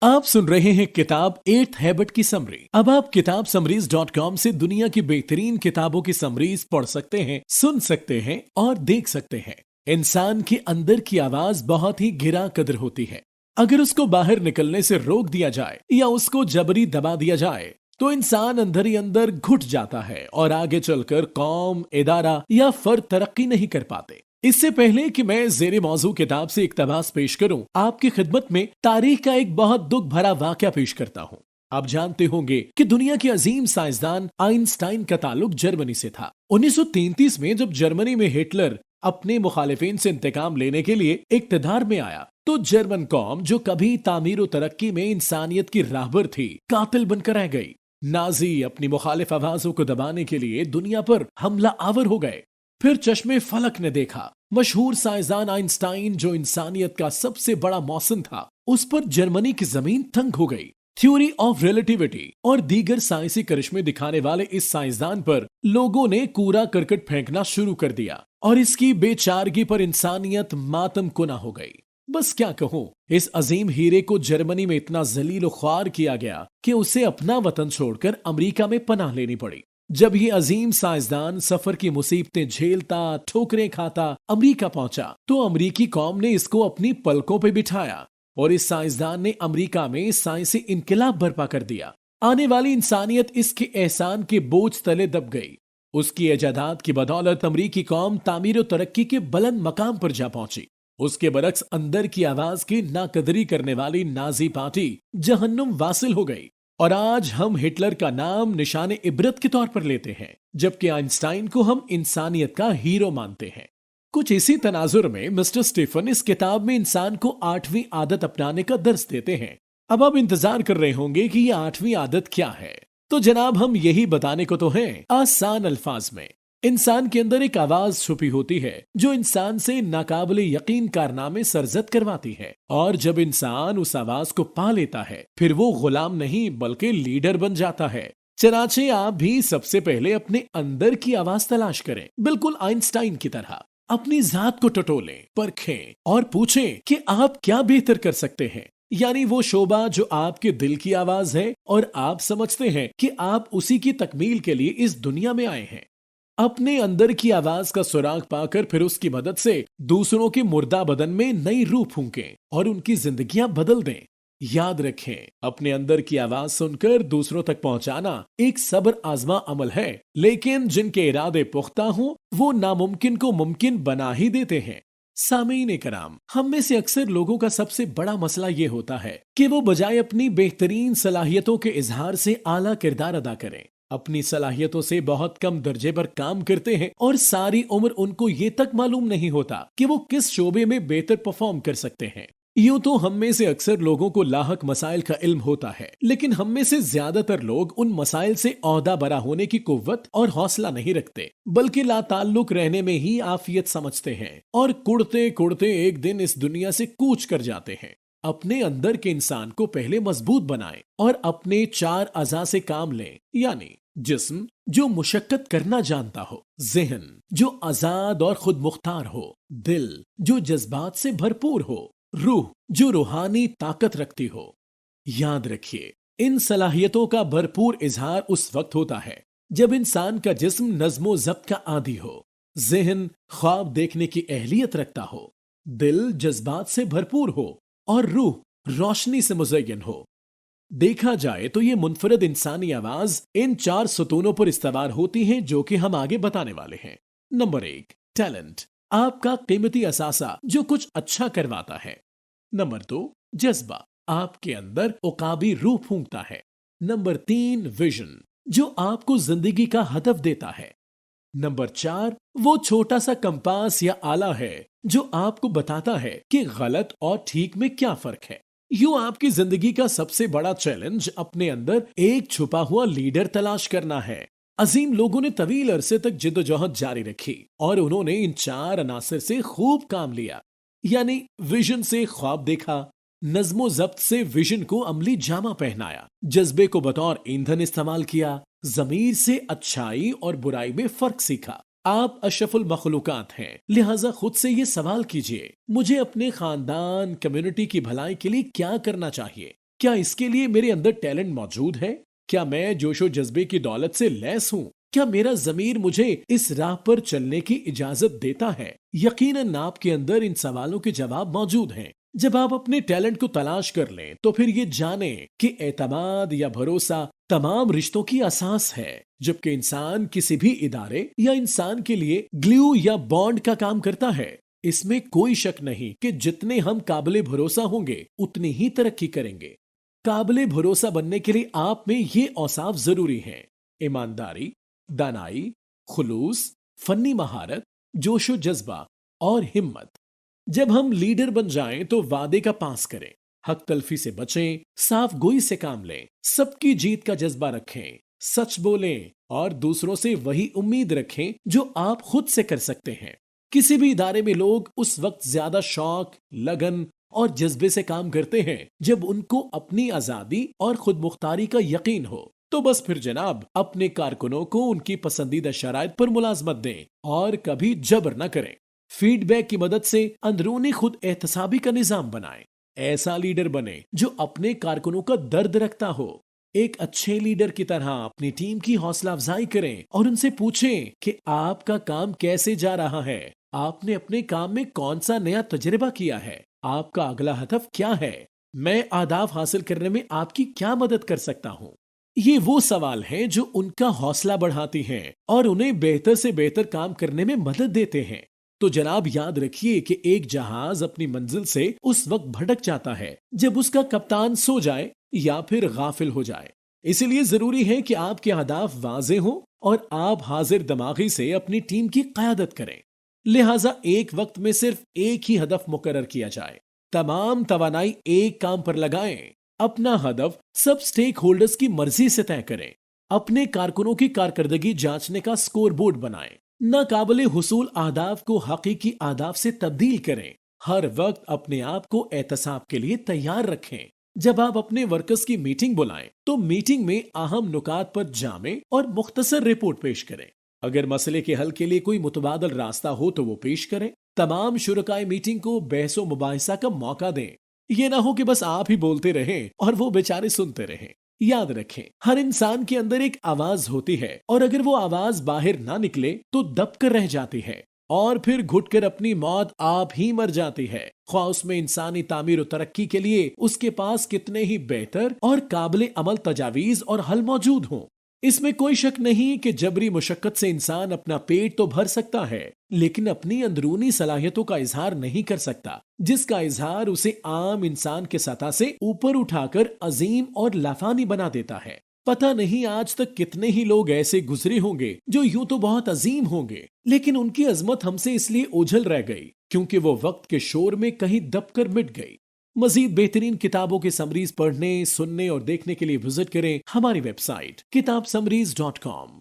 आप सुन रहे हैं किताब 8th हैबिट की समरी। अब आप किताब समरीज.com से दुनिया की बेहतरीन किताबों की समरीज पढ़ सकते हैं, सुन सकते हैं और देख सकते हैं। इंसान के अंदर की आवाज बहुत ही गिरा कदर होती है। अगर उसको बाहर निकलने से रोक दिया जाए या उसको जबरी दबा दिया जाए तो इंसान अंदर ही अंदर घुट जाता है और आगे चलकर कौम, इदारा या फर्द तरक्की नहीं कर पाते। इससे पहले कि मैं ज़ेरे मौजू किताब से इक्तबास पेश करूं, आपकी खिदमत में तारीख का एक बहुत दुख भरा वाकया पेश करता हूं। आप जानते होंगे कि दुनिया के अजीम साइंसदान आइंस्टाइन का ताल्लुक जर्मनी से था। 1933 में जब जर्मनी में हिटलर अपने मुखालिफिन से इंतकाम लेने के लिए इक्तदार में आया तो जर्मन कौम, जो कभी तामीर व तरक्की में इंसानियत की राहबर थी, कातिल बनकर रह गई। नाजी अपनी मुखालिफ आवाजों को दबाने के लिए दुनिया पर हमला आवर हो गए। फिर चश्मे फलक ने देखा, मशहूर साइंसदान आइंस्टाइन, जो इंसानियत का सबसे बड़ा मौसम था, उस पर जर्मनी की जमीन तंग हो गई। थ्योरी ऑफ रिलेटिविटी और दीगर साइंसी करिश्मे दिखाने वाले इस साइंसदान पर लोगों ने कूड़ा करकट फेंकना शुरू कर दिया और इसकी बेचारगी पर इंसानियत मातम कुना हो गई। बस क्या कहूं, इस अजीम हीरे को जर्मनी में इतना जलील ख्वार किया गया कि उसे अपना वतन छोड़कर अमेरिका में पनाह लेनी पड़ी। जब ये अजीम साइंसदान सफर की मुसीबतें झेलता, ठोकरें खाता अमेरिका पहुंचा तो अमेरिकी कौम ने इसको अपनी पलकों पे बिठाया और इस साइंसदान ने अमेरिका में साइंसी इनकलाब बर्पा कर दिया। आने वाली इंसानियत इसके एहसान के बोझ तले दब गई। उसकी इजादात की बदौलत अमेरिकी कौम तामीर और तरक्की के बुलंद मकाम पर जा पहुंची। उसके बरक्स अंदर की आवाज की नाकदरी करने वाली नाजी पार्टी जहन्नुम वासिल हो गई। और आज हम हिटलर का नाम निशाने इबरत के तौर पर लेते हैं, जबकि आइंस्टाइन को हम इंसानियत का हीरो मानते हैं। कुछ इसी तनाजुर में मिस्टर स्टीफन इस किताब में इंसान को 8वीं आदत अपनाने का दर्स देते हैं। अब आप इंतजार कर रहे होंगे कि ये 8वीं आदत क्या है, तो जनाब हम यही बताने को तो हैं, आसान अल्फाज में। इंसान के अंदर एक आवाज छुपी होती है जो इंसान से नाकाबिले यकीन कारनामे सरजद करवाती है, और जब इंसान उस आवाज को पा लेता है फिर वो गुलाम नहीं बल्कि लीडर बन जाता है। चनाचे आप भी सबसे पहले अपने अंदर की आवाज तलाश करें, बिल्कुल आइंस्टाइन की तरह। अपनी जात को टटोलें, परखें और पूछें कि आप क्या बेहतर कर सकते हैं, यानी वो शोबा जो आपके दिल की आवाज है और आप समझते हैं कि आप उसी की तकमील के लिए इस दुनिया में आए हैं। अपने अंदर की आवाज का सुराग पाकर फिर उसकी मदद से दूसरों के मुर्दा बदन में नई रूह फूंकें और उनकी जिंदगियां बदल दें। याद रखें, अपने अंदर की आवाज सुनकर दूसरों तक पहुंचाना एक सब्र आजमा अमल है, लेकिन जिनके इरादे पुख्ता हों वो नामुमकिन को मुमकिन बना ही देते हैं। सामीन कराम, हम में से अक्सर लोगों का सबसे बड़ा मसला ये होता है कि वो बजाय अपनी बेहतरीन सलाहियतों के इजहार से आला किरदार अदा करें, अपनी सलाहियतों से बहुत कम दर्जे पर काम करते हैं और सारी उम्र उनको ये तक मालूम नहीं होता कि वो किस शोबे में बेहतर परफॉर्म कर सकते हैं। यूं तो हम में से अक्सर लोगों को लाहक मसाइल का इल्म होता है, लेकिन हम में से ज्यादातर लोग उन मसाइल से औहदा बरा होने की कुव्वत और हौसला नहीं रखते, बल्कि लाताल्लुक रहने में ही आफियत समझते हैं और कुड़ते कुड़ते एक दिन इस दुनिया से कूच कर जाते हैं। अपने अंदर के इंसान को पहले मजबूत बनाएं और अपने 4 अज़ा से काम लें, यानी जिस्म जो मुशक्कत करना जानता हो, ज़हन जो आजाद और खुद मुख्तार हो, दिल जो जज्बात से भरपूर हो, रूह जो रूहानी ताकत रखती हो। याद रखिए, इन सलाहियतों का भरपूर इजहार उस वक्त होता है जब इंसान का जिस्म नज़्मो ज़ब्त का आदी हो, ज़हन ख्वाब देखने की अहलियत रखता हो, दिल जज्बात से भरपूर हो और रूह रोशनी से मुज़य्यन हो। देखा जाए तो ये मुनफरद इंसानी आवाज इन 4 सतूनों पर इस्तवार होती हैं जो कि हम आगे बताने वाले हैं। नंबर 1, टैलेंट, आपका कीमती असासा जो कुछ अच्छा करवाता है। नंबर 2, जज्बा, आपके अंदर उकाबी रूह फूंकता है। नंबर 3, विजन, जो आपको जिंदगी का हदफ देता है। नंबर 4, वो छोटा सा कंपास या आला है जो आपको बताता है कि गलत और ठीक में क्या फर्क है। यूं आपकी जिंदगी का सबसे बड़ा चैलेंज अपने अंदर एक छुपा हुआ लीडर तलाश करना है। अजीम लोगों ने तवील अरसे तक जिद्दोजहद जारी रखी और उन्होंने इन 4 अनासर से खूब काम लिया, यानी विजन से ख्वाब देखा, नज़्मो ज़ब्त से विजन को अमली जामा पहनाया, जज्बे को बतौर ईंधन इस्तेमाल किया, ज़मीर से अच्छाई और बुराई में फर्क सीखा। आप अशरफुल मखलूकात हैं, लिहाजा खुद से ये सवाल कीजिए, मुझे अपने खानदान, कम्युनिटी की भलाई के लिए क्या करना चाहिए। کیا اس کے لیے میرے اندر ٹیلنٹ موجود ہے؟ کیا میں جوش و جذبے کی دولت سے لیس ہوں؟ کیا میرا ضمیر مجھے اس راہ پر چلنے کی اجازت دیتا ہے؟ یقیناً آپ کے اندر ان سوالوں کے جواب موجود ہیں۔ جب آپ اپنے ٹیلنٹ کو تلاش کر لیں تو پھر یہ جانیں کہ اعتماد یا بھروسہ تمام رشتوں کی اساس ہے۔ جبکہ انسان کسی بھی ادارے یا انسان کے لیے گلیو یا بانڈ کا کام کرتا ہے۔ اس میں کوئی شک نہیں کہ جتنے ہم قابل بھروسہ ہوں گے اتنی ہی ترقی کریں گے۔ قابل بھروسہ بننے کے لیے آپ میں یہ اوصاف ضروری ہیں: ایمانداری، دانائی، خلوص، فنی مہارت، جوش و جذبہ اور ہمت۔ جب ہم لیڈر بن جائیں تو وعدے کا پاس کریں، حق تلفی سے بچیں، صاف گوئی سے کام لیں، سب کی جیت کا جذبہ رکھیں، سچ بولیں اور دوسروں سے وہی امید رکھیں جو آپ خود سے کر سکتے ہیں۔ کسی بھی ادارے میں لوگ اس وقت زیادہ شوق، لگن اور جذبے سے کام کرتے ہیں جب ان کو اپنی آزادی اور خود مختاری کا یقین ہو۔ تو بس پھر جناب اپنے کارکنوں کو ان کی پسندیدہ شرائط پر ملازمت دیں اور کبھی جبر نہ کریں۔ فیڈ بیک کی مدد سے اندرونی خود احتسابی کا نظام بنائیں۔ ایسا لیڈر بنے جو اپنے کارکنوں کا درد رکھتا ہو۔ ایک اچھے لیڈر کی طرح اپنی ٹیم کی حوصلہ افزائی کریں اور ان سے پوچھیں کہ آپ کا کام کیسے جا رہا ہے، آپ نے اپنے کام میں کون سا نیا تجربہ کیا ہے، آپ کا اگلا ہدف کیا ہے، میں اہداف حاصل کرنے میں آپ کی کیا مدد کر سکتا ہوں۔ یہ وہ سوال ہیں جو ان کا حوصلہ بڑھاتی ہیں اور انہیں بہتر سے بہتر کام کرنے میں مدد دیتے ہیں۔ تو جناب یاد رکھیے کہ ایک جہاز اپنی منزل سے اس وقت بھٹک جاتا ہے جب اس کا کپتان سو جائے یا پھر غافل ہو جائے۔ اسی لیے ضروری ہے کہ آپ کے اہداف واضح ہوں اور آپ حاضر دماغی سے اپنی ٹیم کی قیادت کریں۔ لہٰذا ایک وقت میں صرف ایک ہی ہدف مقرر کیا جائے، تمام توانائی ایک کام پر لگائیں، اپنا ہدف سب سٹیک ہولڈرز کی مرضی سے طے کریں، اپنے کارکنوں کی کارکردگی جانچنے کا سکور بورڈ بنائیں، ناقابل حصول اہداف کو حقیقی اہداف سے تبدیل کریں، ہر وقت اپنے آپ کو احتساب کے لیے تیار رکھیں۔ جب آپ اپنے ورکرز کی میٹنگ بلائیں تو میٹنگ میں اہم نکات پر جامع اور مختصر رپورٹ پیش کریں۔ اگر مسئلے کے حل کے لیے کوئی متبادل راستہ ہو تو وہ پیش کریں۔ تمام شرکائے میٹنگ کو بحث و مباحثہ کا موقع دیں۔ یہ نہ ہو کہ بس آپ ہی بولتے رہیں اور وہ بیچارے سنتے رہیں۔ یاد رکھیں، ہر انسان کے اندر ایک آواز ہوتی ہے اور اگر وہ آواز باہر نہ نکلے تو دب کر رہ جاتی ہے اور پھر گھٹ کر اپنی موت آپ ہی مر جاتی ہے، خواہ اس میں انسانی تعمیر و ترقی کے لیے اس کے پاس کتنے ہی بہتر اور قابل عمل تجاویز اور حل موجود ہوں۔ اس میں کوئی شک نہیں کہ جبری مشقت سے انسان اپنا پیٹ تو بھر سکتا ہے لیکن اپنی اندرونی صلاحیتوں کا اظہار نہیں کر سکتا، جس کا اظہار اسے عام انسان کے سطح سے اوپر اٹھا کر عظیم اور لافانی بنا دیتا ہے۔ پتہ نہیں آج تک کتنے ہی لوگ ایسے گزرے ہوں گے جو یوں تو بہت عظیم ہوں گے لیکن ان کی عظمت ہم سے اس لیے اوجھل رہ گئی کیونکہ وہ وقت کے شور میں کہیں دب کر مٹ گئی۔ مزید بہترین کتابوں کے سمریز پڑھنے، سننے اور دیکھنے کے لیے وزٹ کریں ہماری ویب سائٹ kitabsummaries.com۔